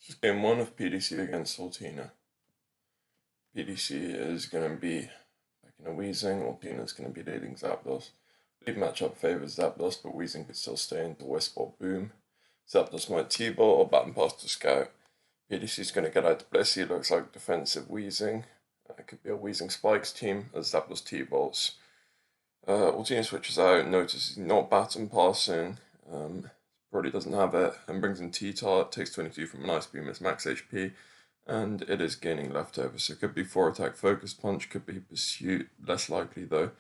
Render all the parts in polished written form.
Just game one of PDC against Altina. PDC is going to be back in a Weezing. Altina is going to be leading Zapdos. Lead matchup favours Zapdos, but Weezing could still stay into Whisper or Boom. Zapdos might T-Ball or Baton Pass to Scout. PDC is going to get out to Blissey. Looks like defensive Weezing. It could be a Weezing Spikes team as Zapdos T-Balls. Altina switches out, notices not Baton Passing. Probably doesn't have it, and brings in T-Tart, takes 22 from an Ice Beam as max HP, and it is gaining leftover, so it could be 4 attack Focus Punch, could be Pursuit, less likely though.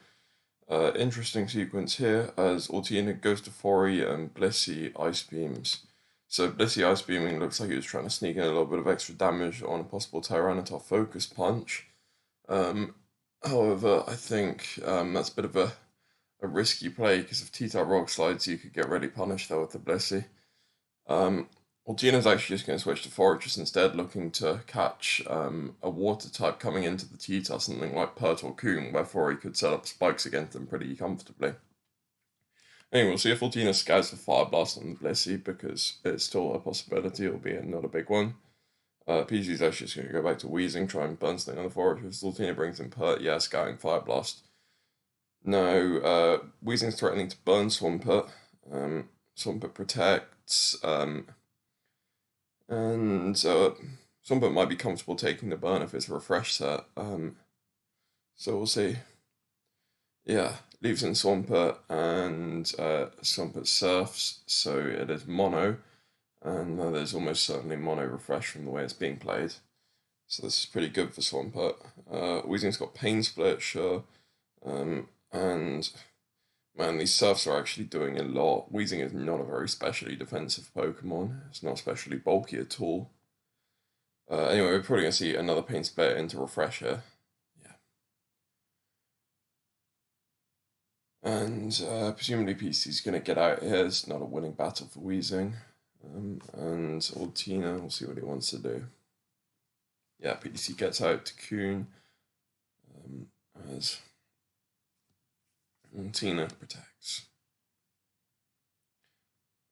Interesting sequence here, as Altina goes to Fori and Blissey Ice Beams. So Blissey Ice Beaming looks like he was trying to sneak in a little bit of extra damage on a possible Tyranitar Focus Punch. However, I think that's a bit of a risky play, because if T-Type Rock Slides, you could get really punished there with the Blissey. Altina's actually just going to switch to Fortress instead, looking to catch a Water type coming into the T-Type, something like Pert or Coon, wherefore he could set up spikes against them pretty comfortably. Anyway, we'll see if Altina scouts for Fire Blast on the Blissey, because it's still a possibility, albeit not a big one. PC's actually just going to go back to Weezing, try and burn something on the Fortress. Altina brings in Pert, yeah, scouting Fire Blast. Now, Weezing's threatening to burn Swampert. Swampert protects, and Swampert might be comfortable taking the burn if it's a refresh set. So we'll see. Yeah, leaves in Swampert, and Swampert surfs, so it is mono, and there's almost certainly mono refresh from the way it's being played. So this is pretty good for Swampert. Weezing's got Pain Split, sure. And man, these surfs are actually doing a lot. Weezing is not a very specially defensive Pokemon. It's not especially bulky at all. Anyway, we're probably going to see another Pain Split into Refresh here. Yeah. And presumably PC's going to get out here. It's not a winning battle for Weezing. And Altina, we'll see what he wants to do. Yeah, PDC gets out to Coon. As Altina protects.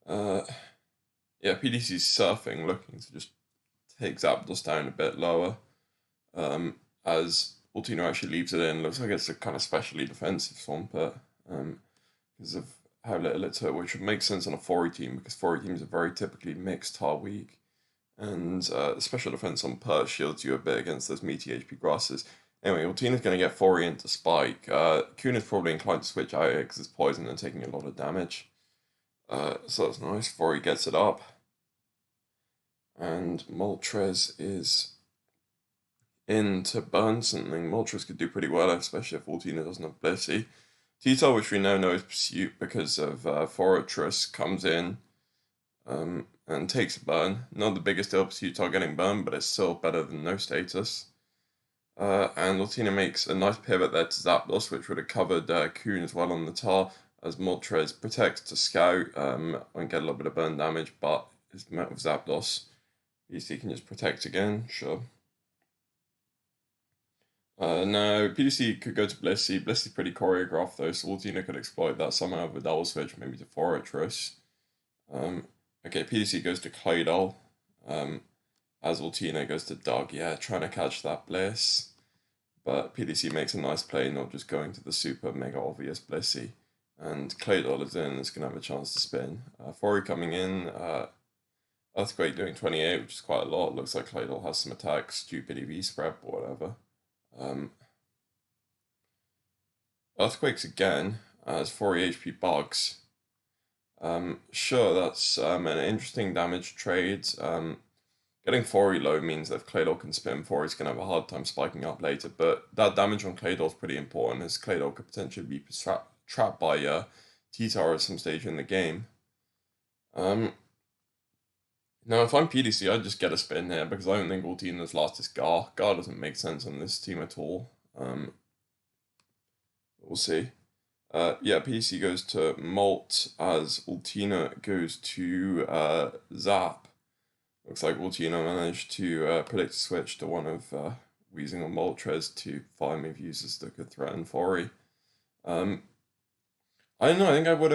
Yeah, PDC's surfing, looking to just take Zapdos down a bit lower. As Altina actually leaves it in, looks like it's a kind of specially defensive Swampert, because of how little it took, which would make sense on a Fori team, because Fori teams are very typically mixed tar weak. And special defense on Pert shields you a bit against those meaty HP grasses. Anyway, Altina's going to get Fori into Spike. Coon is probably inclined to switch out here because it's poison and taking a lot of damage. So that's nice. Fori gets it up. And Moltres is in to burn something. Moltres could do pretty well, especially if Altina doesn't have Blissey. T-Tar, which we now know is Pursuit because of Fortress, comes in and takes a burn. Not the biggest deal, Pursuit-Tar getting burned, but it's still better than no status. And Altina makes a nice pivot there to Zapdos, which would have covered Coon as well on the tar, as Moltres protects to Scout and get a little bit of burn damage, but is met with Zapdos. PDC can just protect again, sure. Now, PDC could go to Blissey. Blissey's pretty choreographed though, so Altina could exploit that somehow with a double switch, maybe to Fortress. Okay, PDC goes to Claydol. As Altina goes to Doug, yeah, trying to catch that Bliss. But PDC makes a nice play, not just going to the super mega obvious Blissey. And Claydol is in, is going to have a chance to spin. Fori coming in, Earthquake doing 28, which is quite a lot. Looks like Claydol has some attacks, stupid EV spread or whatever. Earthquakes again, as Fori HP bugs. Sure, that's an interesting damage trade. Getting Fori low means that if Claydol can spin, Fori's going to have a hard time spiking up later, but that damage on Claydol is pretty important, as Claydol could potentially be trapped by T-Tar at some stage in the game. Now, if I'm PDC, I'd just get a spin here, because I don't think Altina's last is Gar. Gar doesn't make sense on this team at all. We'll see. Yeah, PDC goes to Molt, as Altina goes to Zap. Looks like Altina managed to predict a switch to one of Weezing or Moltres to find users that could threaten Fori. I don't know. I think I would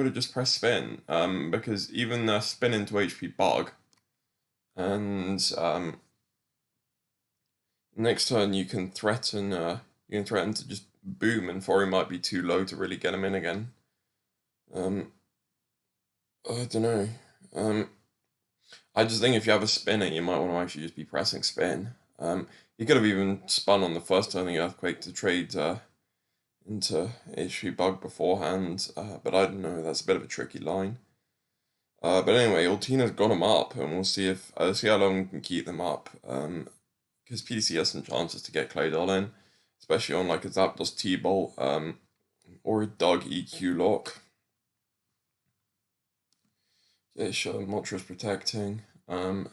have just pressed spin. Because even spin into HP bug, And next turn you can threaten to just boom, and Fori might be too low to really get him in again. I don't know. I just think if you have a spinner, you might want to actually just be pressing spin. He could have even spun on the first turn of the Earthquake to trade into HP Bug beforehand, but I don't know, that's a bit of a tricky line. But anyway, Altina's got him up, and we'll see if see how long we can keep them up. Because PDC has some chances to get Claydol in, especially on like a Zapdos T-Bolt or a Doug EQ lock. Okay, sure, Moltres protecting. And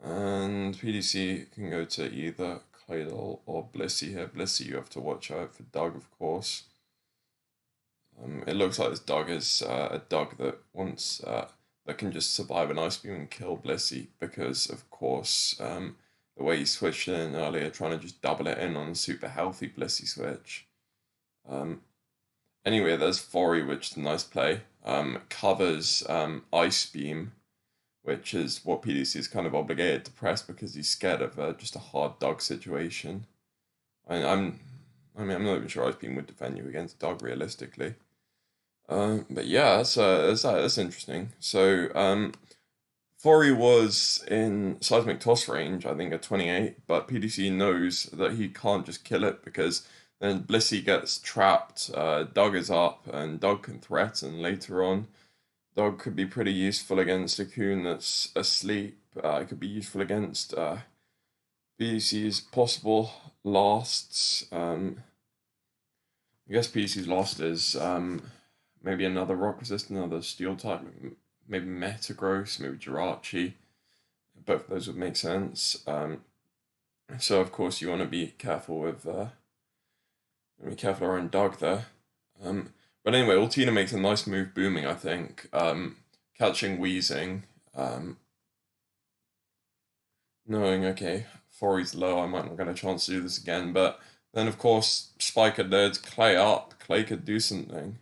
PDC can go to either Claydol or Blissey here. Blissey, you have to watch out for Doug, of course. It looks like this Doug is a Doug that wants that can just survive an Ice Beam and kill Blissey, because of course the way he switched in earlier, trying to just double it in on a super healthy Blissey switch. Anyway, there's Fori, which is a nice play. Covers Ice Beam, which is what PDC is kind of obligated to press because he's scared of just a hard Doug situation. I'm not even sure Ice Beam would defend you against Doug realistically. But yeah, that's interesting. So Fori was in Seismic Toss range, I think at 28, but PDC knows that he can't just kill it, because then Blissey gets trapped, Doug is up, and Doug can threaten later on. Doug could be pretty useful against a Coon that's asleep. It could be useful against PDC's possible lasts. I guess PDC's last is maybe another rock resistant, another steel type, maybe Metagross, maybe Jirachi. Both of those would make sense. So of course you want to be careful with around Doug there. But anyway, Altina makes a nice move booming, I think. Catching Wheezing. Knowing, okay, Fori's low, I might not get a chance to do this again, but then of course Spiker dared Clay up. Clay could do something.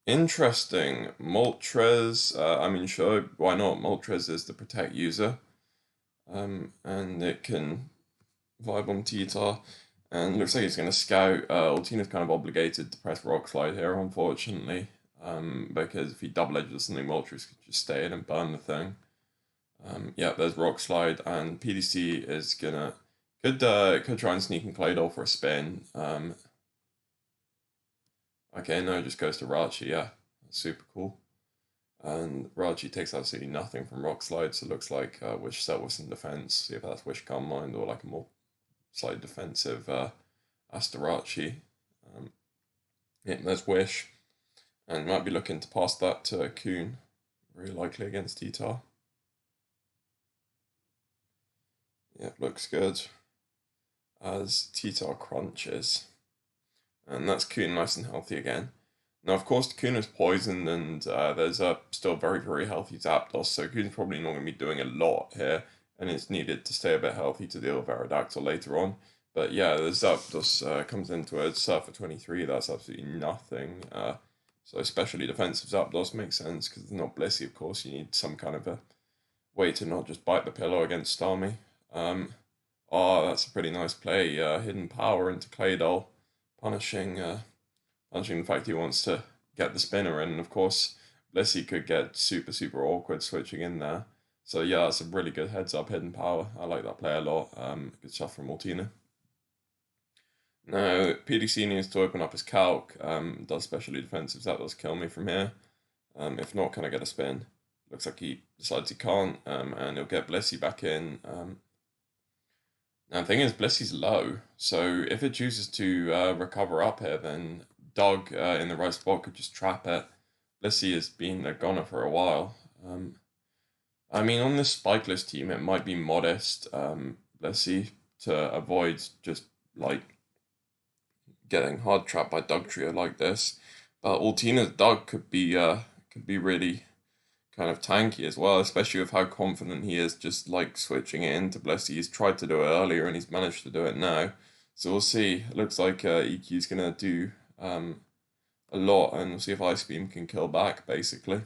Interesting. Moltres, I mean, sure, why not? Moltres is the protect user. And it can vibe on T-Tar. And looks like he's going to scout. Altina's kind of obligated to press Rock Slide here, unfortunately. Because if he double edges something, Moltres could just stay in and burn the thing. Yeah, there's Rock Slide, and PDC is gonna could try and sneak in Claydol for a spin. Okay, no, it just goes to Rachi. Yeah, that's super cool. And Rachi takes absolutely nothing from Rock Slide, so it looks like Wish set with some defense. See if that's Wish Calm Mind or like a more slightly defensive Astarachi. Yeah, there's Wish, and might be looking to pass that to Coon, very likely against T-Tar. Yeah, looks good. As T-Tar crunches. And that's Coon nice and healthy again. Now, of course, Coon is poisoned, and there's a still very, very healthy Zapdos, so Coon's probably not going to be doing a lot here, and it's needed to stay a bit healthy to deal with Aerodactyl later on. But yeah, the Zapdos comes into it, for 23, that's absolutely nothing. So especially defensive Zapdos makes sense, because it's not Blissey, of course, you need some kind of a way to not just bite the pillow against Starmie. Oh, that's a pretty nice play. Hidden Power into Claydol, punishing the fact he wants to get the spinner in. And of course, Blissey could get super, super awkward switching in there. So yeah, that's a really good heads up Hidden Power. I like that play a lot. Good stuff from Altina. Now, PDC needs to open up his calc. Does specially defensive, that does kill me from here. If not, can I get a spin? Looks like he decides he can't, and he'll get Blissey back in. Now, the thing is, Blissey's low, so if it chooses to recover up here, then Doug in the right spot could just trap it. Blissey has been a goner for a while. I mean, on this spikeless team, it might be modest, Blissey, to avoid just, like, getting hard trapped by Dugtrio like this. But Altina's Doug could be really kind of tanky as well, especially with how confident he is just like switching it into Blissey. He's tried to do it earlier and he's managed to do it now. So we'll see. It looks like EQ's going to do a lot, and we'll see if Ice Beam can kill back, basically.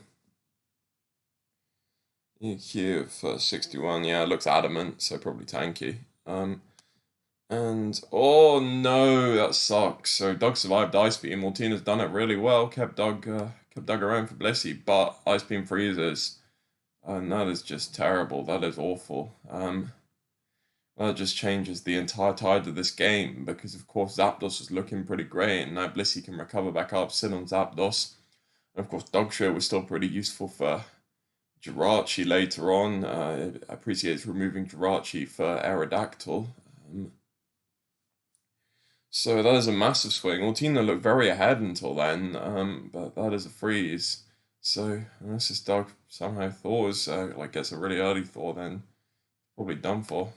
EQ for 61, yeah, it looks adamant, so probably tanky. And oh no, that sucks. So Doug survived Ice Beam. Altina's done it really well. Kept Doug around for Blissey, but Ice Beam freezes, and that is just terrible. That is awful. That just changes the entire tide of this game because of course Zapdos is looking pretty great, and now Blissey can recover back up, sit on Zapdos. And of course Dugtrio was still pretty useful for Jirachi later on. Appreciates removing Jirachi for Aerodactyl. So that is a massive swing. Altina looked very ahead until then, but that is a freeze. So unless this dog somehow thaws, like gets a really early thaw, then probably done for.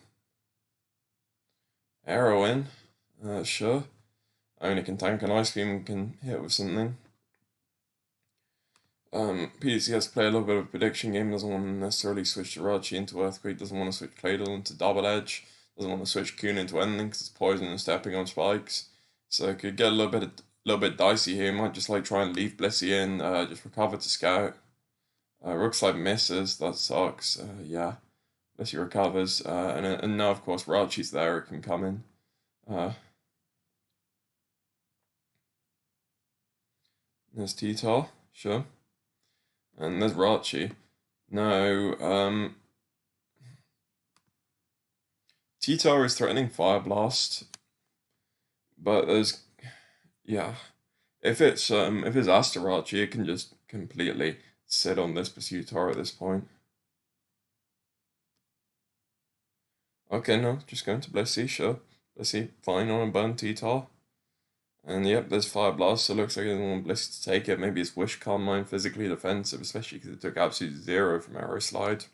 Arrow in, sure. Only can tank an Ice Beam and can hit with something. PDC has to play a little bit of a prediction game, doesn't want to necessarily switch Jirachi into Earthquake, doesn't want to switch Claydol into Double Edge, doesn't want to switch Coon into anything because it's poison and stepping on spikes. So it could get a little bit dicey here. Might just like try and leave Blissey in, just recover to Scout. Rookslide misses, that sucks. Yeah, Blissey recovers, and now of course Rachi's there, it can come in. There's T-Tar, sure. And there's Rachi. No, T-Tar is threatening Fire Blast, but there's, yeah, if it's Asterachi, it can just completely sit on this Pursuitar at this point. Okay, no, just going to Blissey, sure. Blissey, fine on a burn T-Tar. And yep, there's Fire Blast, so it looks like he doesn't want Blissey to take it. Maybe it's Wish Calm Mind physically defensive, especially because it took absolute 0 from Arrow Slide.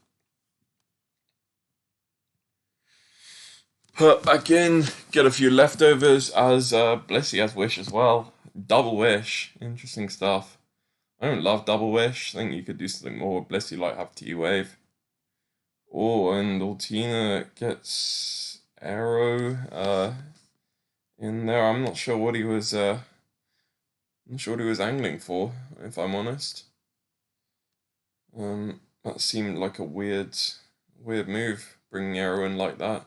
Put back in, get a few leftovers as Blissey has Wish as well. Double Wish, interesting stuff. I don't love Double Wish, I think you could do something more with Blissey, like have T-Wave. Oh, and Altina gets Arrow in there. I'm not sure what he was angling for, if I'm honest. That seemed like a weird move, bringing Arrow in like that.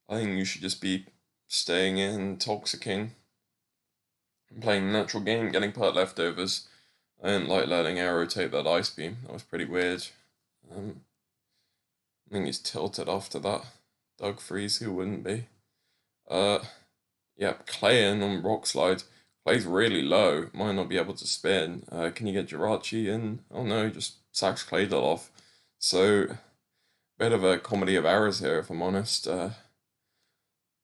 I think you should just be staying in, Toxicking, and playing the natural game, getting part leftovers. I didn't like letting Arrow take that Ice Beam. That was pretty weird. I think he's tilted after that. Doug Freeze, who wouldn't be? Yep, Clayin on Rock Slide. Clay's really low, might not be able to spin. Can you get Jirachi in? Oh no, just sacks Claydol off. So, bit of a comedy of errors here, if I'm honest.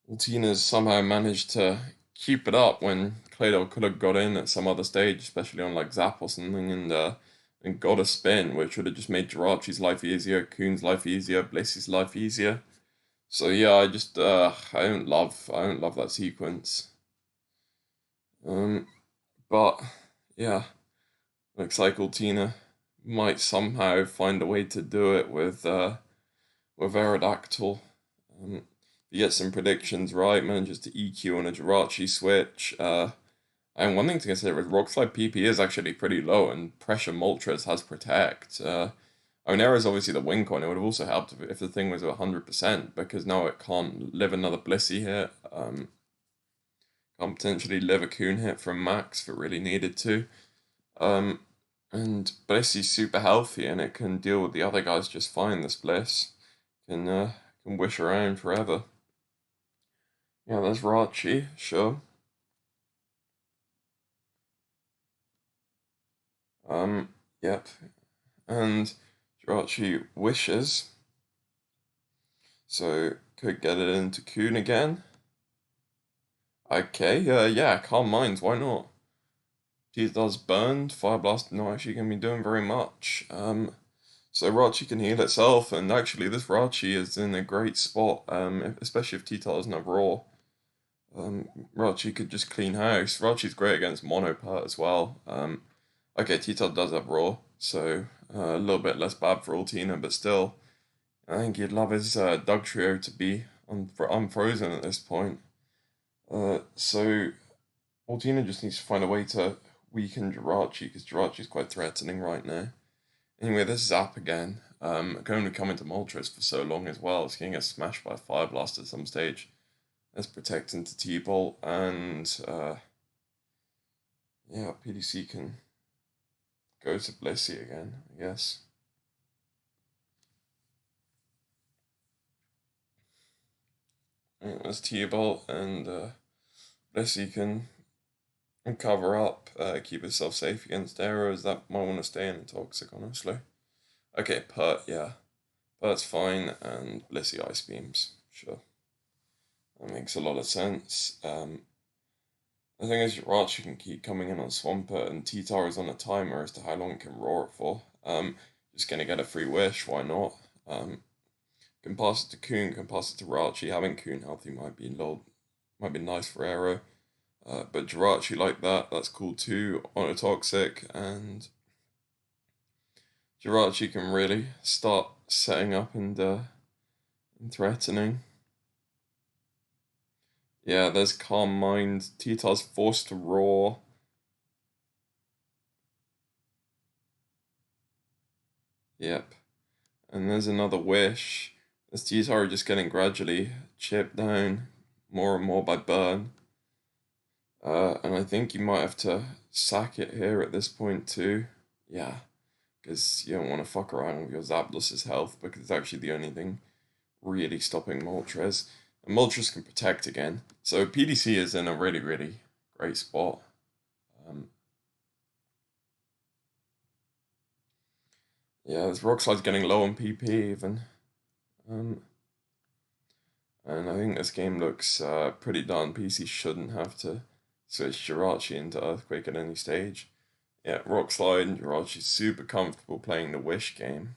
Altina's somehow managed to keep it up when Claydol could have got in at some other stage, especially on like Zap or something, and got a spin, which would have just made Jirachi's life easier, Coon's life easier, Blissey's life easier. So yeah, I just I don't love that sequence. But yeah, looks like Altina might somehow find a way to do it with Aerodactyl. He gets some predictions right, manages to EQ on a Jirachi switch. And one thing to consider is Rock Slide PP is actually pretty low, and Pressure Moltres has Protect. Onera is obviously the win coin. It would have also helped if the thing was 100%, because now it can't live another Blissey hit. Can't potentially live a Coon hit from Max if it really needed to. And Blissey's super healthy, and it can deal with the other guys just fine, this Bliss. Can wish around forever. Yeah, there's Rachi, sure. Yep. And Jirachi wishes. So, could get it into Coon again. Okay, yeah, Calm Minds, why not? He does burned, Fire Blast not actually going to be doing very much. So Rachi can heal itself, and actually this Rachi is in a great spot, especially if T-Tar doesn't have Raw. Rachi could just clean house. Rachi's great against Monopart as well. Okay, T-Tar does have Raw, so a little bit less bad for Altina, but still, I think he'd love his Dugtrio to be unfrozen at this point. So Altina just needs to find a way to weaken Jirachi, because Jirachi's quite threatening right now. Anyway, this is up again. can only come into Moltres for so long as well. It's going to get smashed by a Fire Blast at some stage. Let's protect into T-Bolt, and yeah, PDC can go to Blissey again, I guess. There's T-Bolt, and Blissey can cover up, keep itself safe against arrows. That might want to stay in the Toxic, honestly. Okay, Pert, yeah. Pert's fine, and Blissey Ice Beams, sure. That makes a lot of sense. The thing is, Jirachi can keep coming in on Swampert, and T-Tar is on a timer as to how long it can roar it for. Just gonna get a free wish, why not? Can pass it to Coon, can pass it to Rachi. Having Coon healthy might be nice for Aero. But Jirachi like that, that's cool too, on a Toxic, and Jirachi can really start setting up and threatening. Yeah, there's Calm Mind. T-Tar's forced to roar. Yep. And there's another wish. This T-Tar just getting gradually chipped down more and more by Burn. And I think you might have to sack it here at this point too. Yeah, because you don't want to fuck around with your Zapdos' health, because it's actually the only thing really stopping Moltres. And Moltres can protect again. So PDC is in a really, really great spot. Yeah, this Rockslide's getting low on PP even. And I think this game looks pretty done. PC shouldn't have to switch Jirachi into Earthquake at any stage. Yeah, Rockslide and Jirachi's super comfortable playing the Wish game.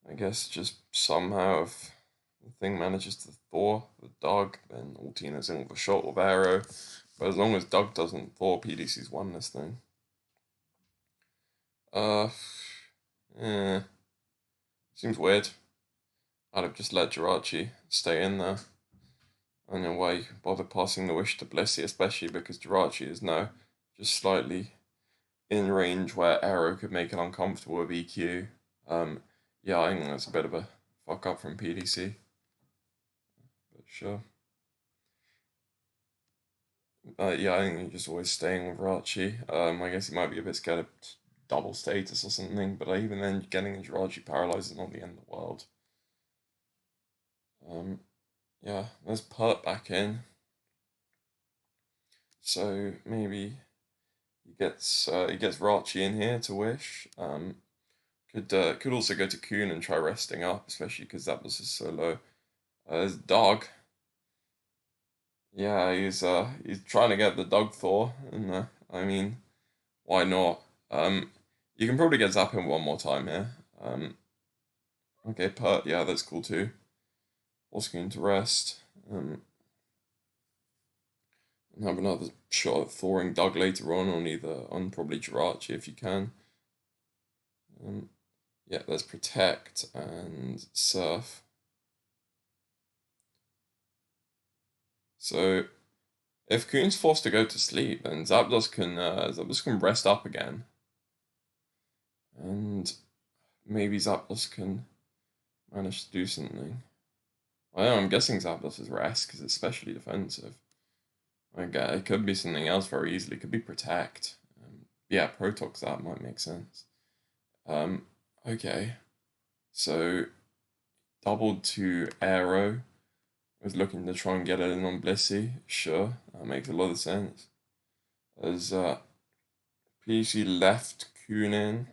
I guess just somehow if the thing manages to Thor the Doug, then Altina's in with a shot with Arrow. But as long as Doug doesn't Thor, PDC's won this thing. Seems weird. I'd have just let Jirachi stay in there. I don't know why you bother passing the wish to Blissey, especially because Jirachi is now just slightly in range where Arrow could make it uncomfortable with EQ. Yeah, I think that's a bit of a fuck up from PDC. But sure. Yeah, I think he's just always staying with Rachi. I guess he might be a bit scared of double status or something, but even then, getting a Jirachi paralyzed is not the end of the world. Yeah, there's Pert back in. So maybe he gets Rachi in here to wish. Could also go to Coon and try resting up, especially because Zapdos is so low. There's Dog. Yeah, he's trying to get the Dog Thor, and I mean, why not? You can probably get Zap in one more time here. Okay, Pert, yeah, that's cool too. Also going to rest. And have another shot at Thoring Doug later on probably Jirachi if you can. Yeah, there's Protect and Surf. So, if Coon's forced to go to sleep, then Zapdos can rest up again. And maybe Zapdos can manage to do something. I don't know, I'm guessing Zapdos is rest because it's especially defensive. It could be something else very easily. It could be Protect. Yeah, Protox, that might make sense. Okay. So, doubled to Aero. Was looking to try and get it in on Blissey. Sure, that makes a lot of sense. As PC left Coon in.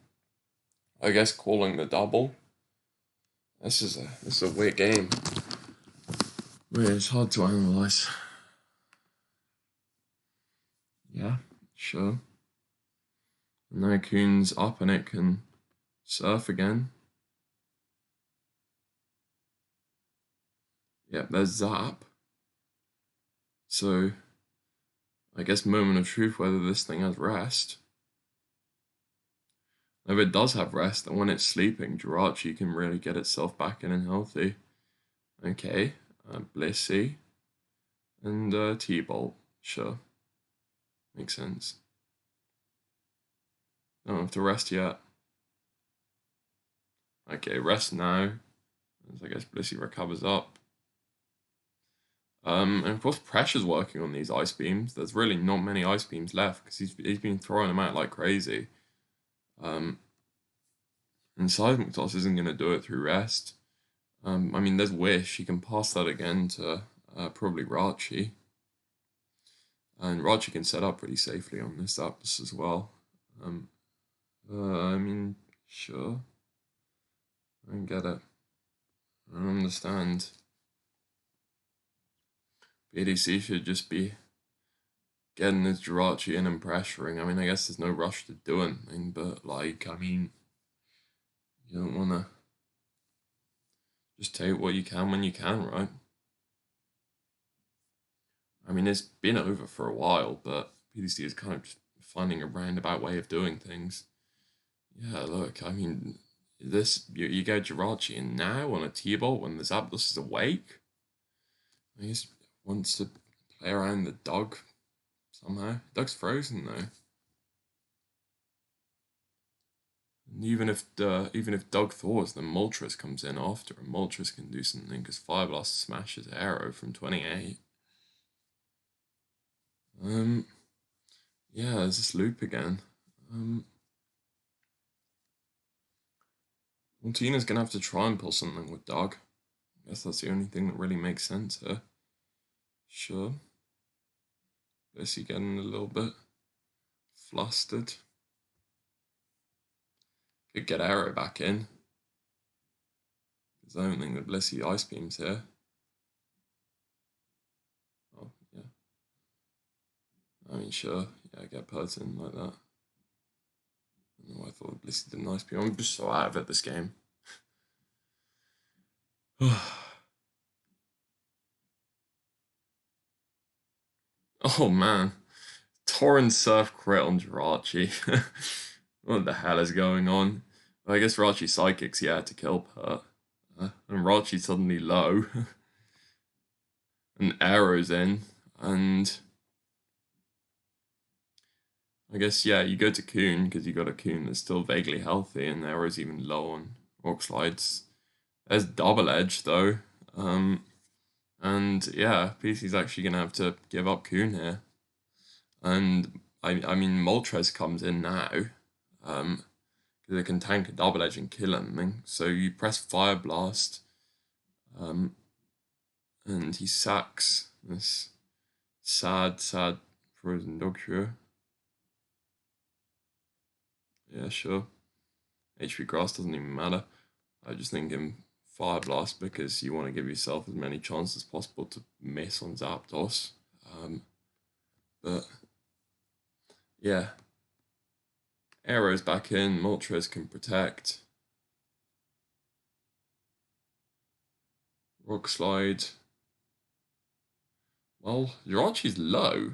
I guess calling the double. This is a weird game. It's hard to analyze. Yeah, sure. And now Coon's up and it can surf again. Yep, there's Zap. So, I guess moment of truth whether this thing has rest. If it does have rest, then when it's sleeping, Jirachi can really get itself back in and healthy. Okay, Blissey and T-Bolt, sure. Makes sense. Don't have to rest yet. Okay, rest now. As I guess Blissey recovers up. And of course pressure's working on these ice beams. There's really not many ice beams left because he's been throwing them out like crazy. And Seismic Toss isn't going to do it through rest. I mean, there's Wish. He can pass that again to probably Rachi. And Rachi can set up pretty safely on this Zapdos as well. I mean, sure. I don't get it. I don't understand. PDC should just be getting his Jirachi in and pressuring. I mean, I guess there's no rush to do anything, but, like, I mean, you don't want to just take what you can when you can, right? I mean, it's been over for a while, but PDC is kind of just finding a roundabout way of doing things. Yeah, look, I mean, you go Jirachi in now on a T-Bolt when the Zapdos is awake? He just wants to play around the dog somehow. Dog's frozen though. And even if Dog thaws, then Moltres comes in after, and Moltres can do something because Fire Blast smashes Arrow from 28. Yeah, there's this loop again. Altina's gonna have to try and pull something with Dog. I guess that's the only thing that really makes sense here. Sure. Blissey getting a little bit flustered. Could get Arrow back in. Because I don't think that Blissey Ice Beam's here. Oh, yeah. I mean, sure. Yeah, get Pertin like that. I don't know, I thought Blissey did an Ice Beam. I'm just so out of it this game. Oh man. Torrent Surf crit on Jirachi. What the hell is going on? Well, I guess Rachi Psychics, yeah, to kill Pert. And Rachi suddenly low. And Arrow's in. And I guess, yeah, you go to Coon because you got a Coon that's still vaguely healthy, and Arrow's even low on Rock Slides. There's Double Edge, though. And yeah, PC's actually going to have to give up Coon here. And I mean, Moltres comes in now. Because it can tank a Double Edge and kill anything. So you press Fire Blast. And he sacks this sad frozen Dogshire. Yeah, sure. HP Grass doesn't even matter. I just think him Fire Blast because you want to give yourself as many chances as possible to miss on Zapdos. But yeah. Arrow's back in, Moltres can protect. Rock Slide. Well, Jirachi's low,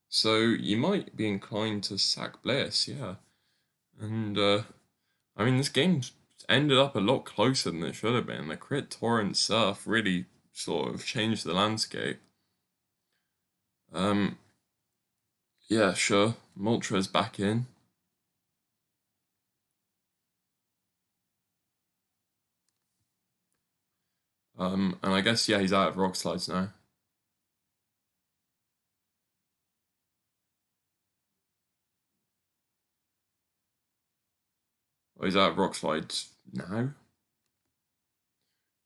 so you might be inclined to sack Bliss, yeah. And, I mean, this game's ended up a lot closer than it should have been. The crit Torrent Surf really sort of changed the landscape. Yeah, sure. Moltres back in. And I guess, yeah, he's out of Rock Slides now. Well, he's out of Rock Slides now.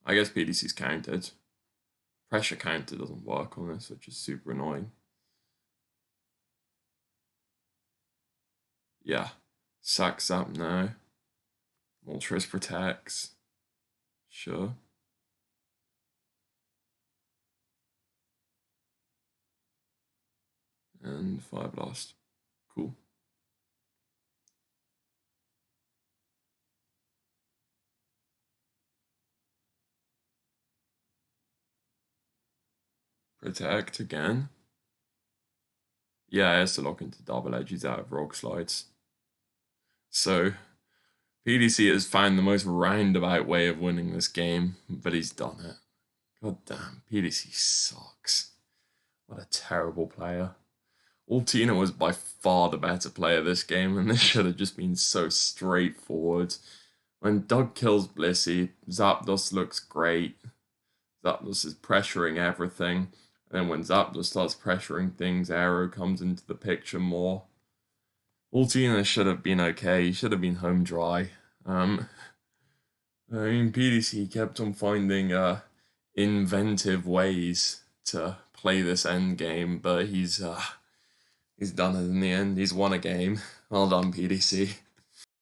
I guess PDC's counted. Pressure counter doesn't work on this, which is super annoying. Yeah. Sacks up now. Moltres protects. Sure. And Fire Blast. Cool. Protect again. Yeah, he has to lock into Double Edge. He's out of Rock Slides. So, PDC has found the most roundabout way of winning this game, but he's done it. God damn, PDC sucks. What a terrible player. Altina was by far the better player this game, and this should have just been so straightforward. When Doug kills Blissey, Zapdos looks great. Zapdos is pressuring everything. And then when Zapdos starts pressuring things, Aero comes into the picture more. Altina should have been okay. He should have been home dry. I mean, PDC kept on finding inventive ways to play this end game, but he's done it in the end. He's won a game. Well done, PDC.